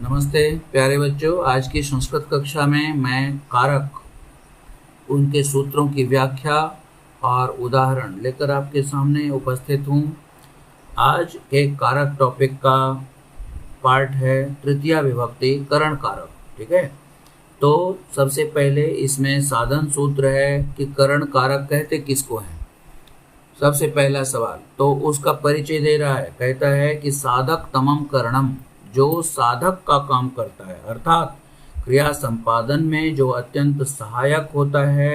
नमस्ते प्यारे बच्चों। आज की संस्कृत कक्षा में मैं कारक, उनके सूत्रों की व्याख्या और उदाहरण लेकर आपके सामने उपस्थित हूँ। आज के कारक टॉपिक का पार्ट है तृतीया विभक्ति करण कारक। ठीक है, तो सबसे पहले इसमें साधन सूत्र है कि करण कारक कहते किसको हैं। सबसे पहला सवाल तो उसका परिचय दे रहा है, कहता है कि साधक तमम करणम, जो साधक का काम करता है अर्थात क्रिया संपादन में जो अत्यंत सहायक होता है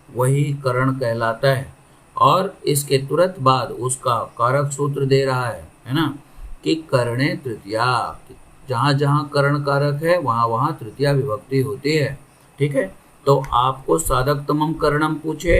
वही करण कहलाता है। और इसके तुरंत बाद उसका कारक सूत्र दे रहा है ना, कि करणे तृतीया, जहाँ जहाँ करण कारक है वहाँ वहाँ तृतीया विभक्ति होती है। ठीक है, तो आपको साधक तमम करणम पूछे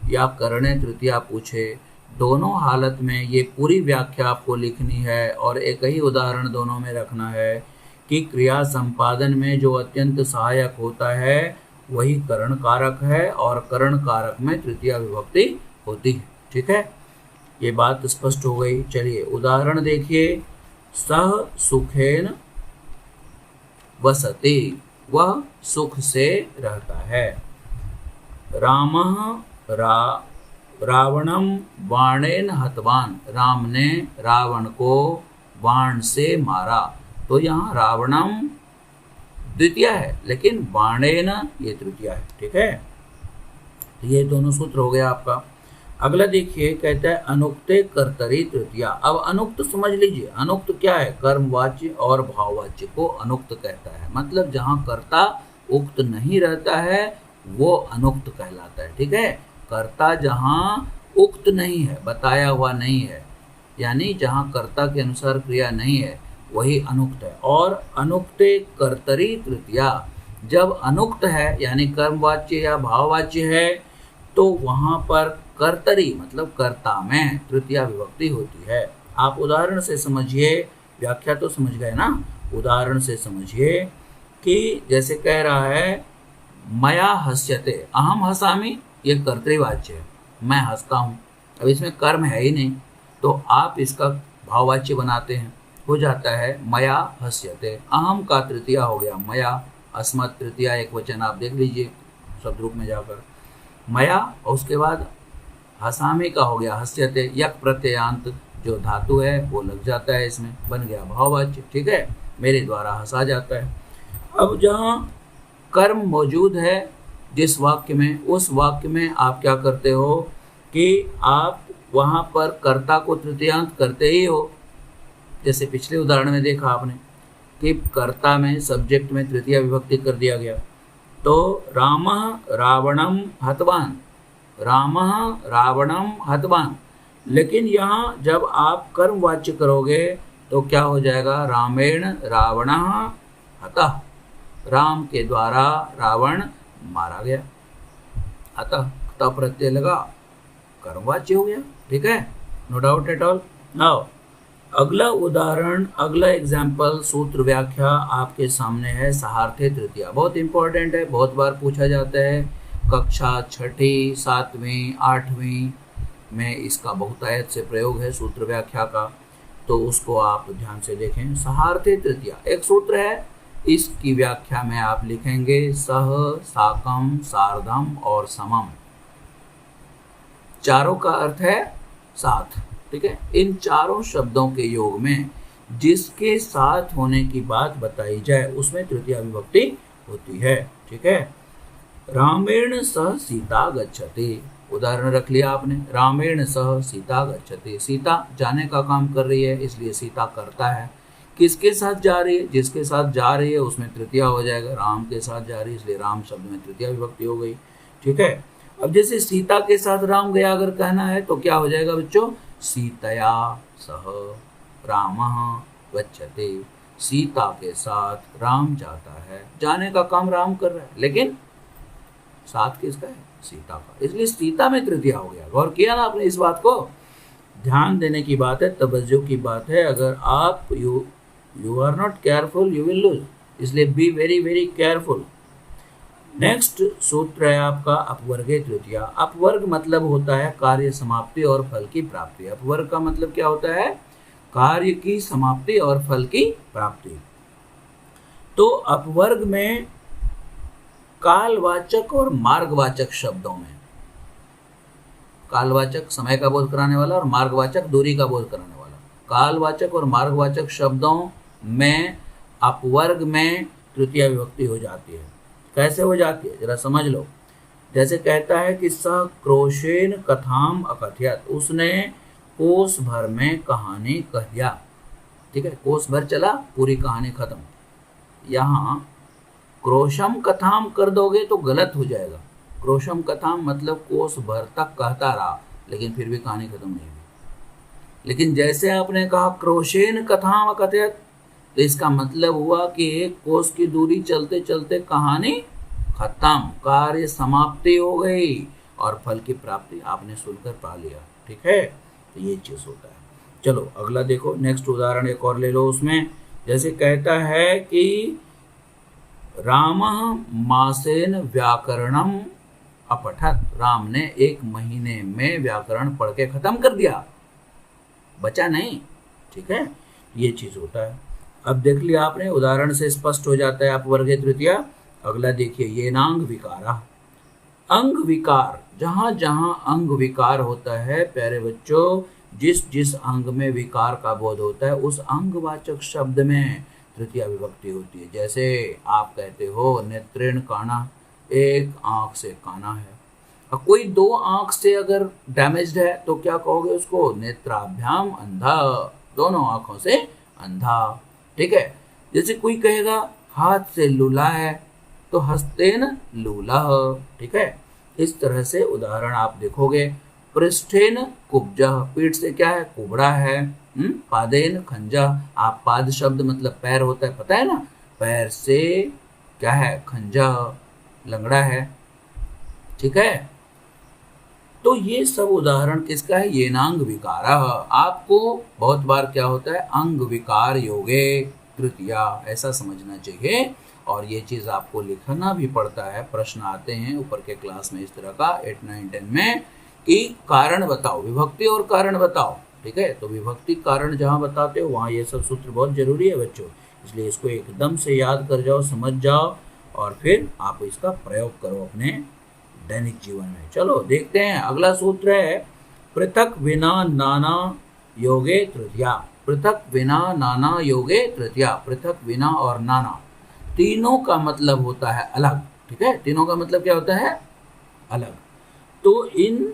या करणे तृतीया पूछे, दोनों हालत में ये पूरी व्याख्या आपको लिखनी है और एक ही उदाहरण दोनों में रखना है कि क्रिया संपादन में जो अत्यंत सहायक होता है वही करण कारक है और करण कारक में तृतीया विभक्ति होती है। ठीक है, ये बात स्पष्ट हो गई। चलिए उदाहरण देखिए। सह सुखेन वसति, वह सुख से रहता है। रामः रावणम बाणेन हतवान, राम ने रावण को बाण से मारा। तो यहाँ रावणम द्वितीय है लेकिन बाणेन ये तृतीय है। ठीक है, तो ये दोनों सूत्र हो गया आपका। अगला देखिए, कहता है अनुक्ते कर्तरी तृतीया। अब अनुक्त समझ लीजिए, अनुक्त क्या है? कर्मवाच्य और भाववाच्य को अनुक्त कहता है, मतलब जहाँ कर्ता उक्त नहीं रहता है वो अनुक्त कहलाता है। ठीक है, कर्ता जहाँ उक्त नहीं है, बताया हुआ नहीं है, यानी जहाँ कर्ता के अनुसार क्रिया नहीं है वही अनुक्त है। और अनुक्ते कर्तरी तृतीया, जब अनुक्त है यानी कर्मवाच्य या भाववाच्य है तो वहाँ पर कर्तरी मतलब कर्ता में तृतीया विभक्ति होती है। आप उदाहरण से समझिए, व्याख्या तो समझ गए ना, उदाहरण से समझिए कि जैसे कह रहा है मया हस्यते, अहम हसामि, ये कर्तृवाच्य है, मैं हंसता हूँ। अब इसमें कर्म है ही नहीं तो आप इसका भाववाच्य बनाते हैं, हो जाता है मया हस्यते। अहम का तृतीया हो गया मया, अस्मत् तृतीया एक वचन आप देख लीजिए शब्द रूप में जाकर मया, और उसके बाद हसामी का हो गया हस्यते, यक प्रत्ययांत जो धातु है वो लग जाता है इसमें, बन गया भाववाच्य। ठीक है, मेरे द्वारा हंसा जाता है। अब जहाँ कर्म मौजूद है जिस वाक्य में, उस वाक्य में आप क्या करते हो कि आप वहाँ पर कर्ता को तृतीयांत करते ही हो। जैसे पिछले उदाहरण में देखा आपने कि कर्ता में सब्जेक्ट में तृतीया विभक्ति कर दिया गया। तो रामः रावणम हतवान, रामः रावणम हतवान, लेकिन यहाँ जब आप कर्मवाच्य करोगे तो क्या हो जाएगा? रामेण रावणः हतः, राम के द्वारा रावण मारा गया। अतः त प्रत्यय लगा, कर्मवाच्य हो गया। ठीक है, no doubt at all. Now अगला उदाहरण, अगला एग्जाम्पल, सूत्र व्याख्या आपके सामने है सहार्थे तृतीया। बहुत इंपॉर्टेंट है, बहुत बार पूछा जाता है, कक्षा छठी, सातवीं, आठवीं में इसका बहुतायत से प्रयोग है सूत्र व्याख्या का, तो उसको आप ध्यान से देखें। सहार्थे तृतीया एक सूत्र है, इसकी व्याख्या में आप लिखेंगे सह, साकम, सार्धम और समम। चारों का अर्थ है साथ। ठीक है, इन चारों शब्दों के योग में जिसके साथ होने की बात बताई जाए उसमें तृतीया विभक्ति होती है। ठीक है, रामेण सह सीता गच्छति, उदाहरण रख लिया आपने, रामेण सह सीता गच्छति, सीता जाने का काम कर रही है इसलिए सीता करता है। किसके साथ जा रही है? जिसके साथ जा रही है उसमें तृतीया हो जाएगा, राम के साथ जा रही है इसलिए राम शब्द में तृतीया विभक्ति हो गई। ठीक है, अब जैसे सीता के साथ राम गया अगर कहना है तो क्या हो जाएगा बच्चों? सीतया सह रामः गच्छते, सीता के साथ राम जाता है, जाने का काम राम कर रहा है लेकिन साथ किसका है? सीता का, इसलिए सीता में तृतीया हो गया। गौर किया ना आपने इस बात को? ध्यान देने की बात है, तवज्जो की बात है। अगर आप you are not careful you will lose, इसलिए be very very careful. Next सूत्र है आपका अपवर्गे तृतीया। अपवर्ग मतलब होता है कार्य समाप्ति और फल की प्राप्ति। अपवर्ग का मतलब क्या होता है? कार्य की समाप्ति और फल की प्राप्ति। तो अपवर्ग में कालवाचक और मार्गवाचक शब्दों में, कालवाचक समय का बोध कराने वाला और मार्गवाचक दूरी का बोध कराने वाला, कालवाचक और मार्गवाचक शब्दों में अपवर्ग में तृतीया विभक्ति हो जाती है। कैसे हो जाती है जरा समझ लो। जैसे कहता है कि सह क्रोशेन कथाम अकथयत, उसने कोस भर में कहानी कह दिया। ठीक है, कोस भर चला, पूरी कहानी खत्म। यहाँ क्रोशम कथाम कर दोगे तो गलत हो जाएगा। क्रोशम कथाम मतलब कोस भर तक कहता रहा लेकिन फिर भी कहानी खत्म नहीं हुई। लेकिन जैसे आपने कहा क्रोशेन कथाम अकथयत, तो इसका मतलब हुआ कि एक कोस की दूरी चलते चलते कहानी खत्म, कार्य समाप्ति हो गई और फल की प्राप्ति आपने सुनकर पा लिया। ठीक है, तो ये चीज होता है। चलो अगला देखो, नेक्स्ट उदाहरण एक और ले लो। उसमें जैसे कहता है कि रामः मासेन व्याकरणम अपठत, राम ने 1 महीने में व्याकरण पढ़ के खत्म कर दिया, बचा नहीं। ठीक है, ये चीज होता है। अब देख लिया आपने, उदाहरण से स्पष्ट हो जाता है अपवर्गे तृतीया। अगला देखिए, ये नांग विकारा, अंग विकार, जहां जहां अंग विकार होता है प्यारे बच्चों, जिस जिस अंग में विकार का बोध होता है उस अंगवाचक शब्द में तृतीया विभक्ति होती है। जैसे आप कहते हो नेत्रेण काना, एक आंख से काना है। और कोई 2 आंख से अगर डैमेज्ड है तो क्या कहोगे उसको? नेत्राभ्याम अंधा, दोनों आंखों से अंधा। ठीक है, जैसे कोई कहेगा हाथ से लूला है तो हस्तेन लूला। ठीक है, इस तरह से उदाहरण आप देखोगे। पृष्ठेन कुब्जः, पीठ से क्या है? कुबड़ा है। पादेन खंजः, आप पाद शब्द मतलब पैर होता है, पता है ना, पैर से क्या है? खंजः, लंगड़ा है। ठीक है, तो ये सब उदाहरण किसका है? ये नांग विकारा। आपको बहुत बार क्या होता है? अंग विकार योगे तृतीया, ऐसा समझना चाहिए। और ये चीज आपको लिखना भी पड़ता है, प्रश्न आते हैं ऊपर के क्लास में इस तरह का 8, 9, 10 में कि कारण बताओ, विभक्ति और कारण बताओ। ठीक है, तो विभक्ति कारण जहां बताते हो वहां ये सब सूत्र बहुत जरूरी है बच्चों, इसलिए इसको एकदम से याद कर जाओ, समझ जाओ और फिर आप इसका प्रयोग करो अपने दैनिक जीवन में। चलो देखते हैं, अगला सूत्र है पृथक विना नाना योगे तृतीया। पृथक विना नाना योगे तृतीया, पृथक विना और नाना तीनों का मतलब होता है अलग। ठीक है, तीनों का मतलब क्या होता है? अलग। तो इन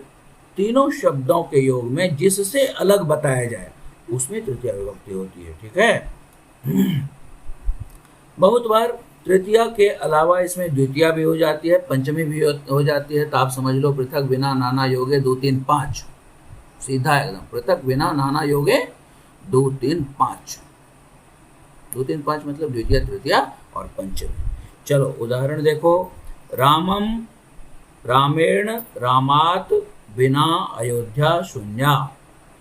तीनों शब्दों के योग में जिससे अलग बताया जाए उसमें तृतीया विभक्ति होती है। ठीक है, बहुत बार तृतीया के अलावा इसमें द्वितीया भी हो जाती है, पंचमी भी हो जाती है। तो आप समझ लो पृथक विना नाना योगे 2, 3, 5, सीधा एकदम पृथक विना नाना योगे 2, 3, 5, 2, 3, 5 मतलब द्वितीया, तृतीया और पंचमी। चलो उदाहरण देखो, रामम रामेण रामात बिना अयोध्या शून्या।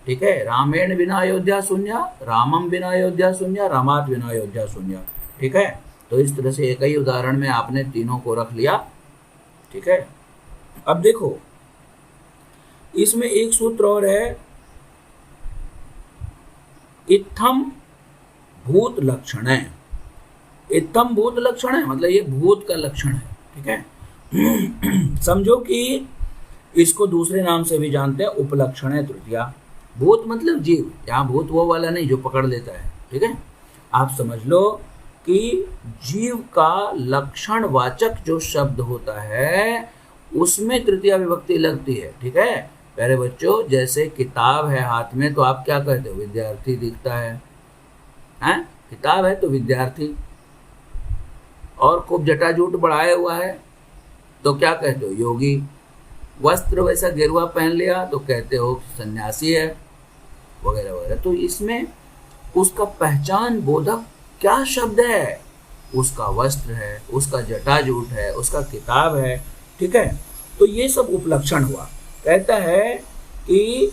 ठीक है, रामेण बिना अयोध्या शून्य, रामम बिना अयोध्या शून्य, रामात बिना अयोध्या शून्य। ठीक है, तो इस तरह से एक ही उदाहरण में आपने तीनों को रख लिया। ठीक है, अब देखो इसमें एक सूत्र और है, इत्थम भूत लक्षण है। इत्थम भूत लक्षण है मतलब ये भूत का लक्षण है। ठीक है, समझो कि इसको दूसरे नाम से भी जानते हैं, उपलक्षण है तृतीया। भूत मतलब जीव, यहाँ भूत वो वाला नहीं जो पकड़ लेता है। ठीक है, आप समझ लो कि जीव का लक्षण वाचक जो शब्द होता है उसमें तृतीया विभक्ति लगती है। ठीक है प्यारे बच्चों, जैसे किताब है हाथ में तो आप क्या कहते हो? विद्यार्थी दिखता है, हैं? किताब है तो विद्यार्थी। और खूब जटाजूट बढ़ाया हुआ है तो क्या कहते हो? योगी। वस्त्र वैसा गेरुआ पहन लिया तो कहते हो सन्यासी है, वगैरह वगैरह। तो इसमें उसका पहचान बोधक क्या शब्द है? उसका वस्त्र है, उसका जटाजूट है, उसका किताब है। ठीक है, तो ये सब उपलक्षण हुआ। कहता है कि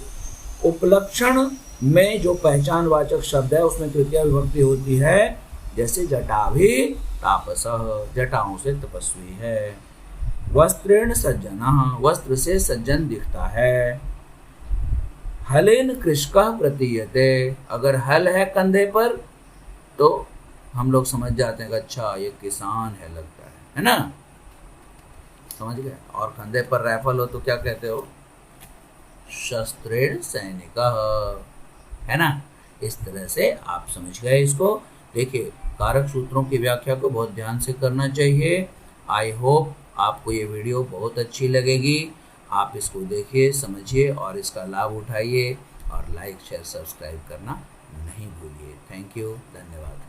उपलक्षण में जो पहचानवाचक शब्द है उसमें तृतीया विभक्ति होती है। जैसे जटाभि तापसः, जटाओं से तपस्वी है। वस्त्रेण सज्जनः, वस्त्र से सज्जन दिखता है। हलेन कृषकः प्रतीयते, अगर हल है कंधे पर तो हम लोग समझ जाते हैं कि अच्छा ये किसान है लगता है ना, समझ गए। और कंधे पर राइफल हो तो क्या कहते हो, शस्त्रेण सैनिकः, है ना। इस तरह से आप समझ गए इसको। देखिए कारक सूत्रों की व्याख्या को बहुत ध्यान से करना चाहिए। आई होप आपको ये वीडियो बहुत अच्छी लगेगी। आप इसको देखिए, समझिए और इसका लाभ उठाइए, और लाइक शेयर सब्सक्राइब करना नहीं भूलिए। थैंक यू, धन्यवाद।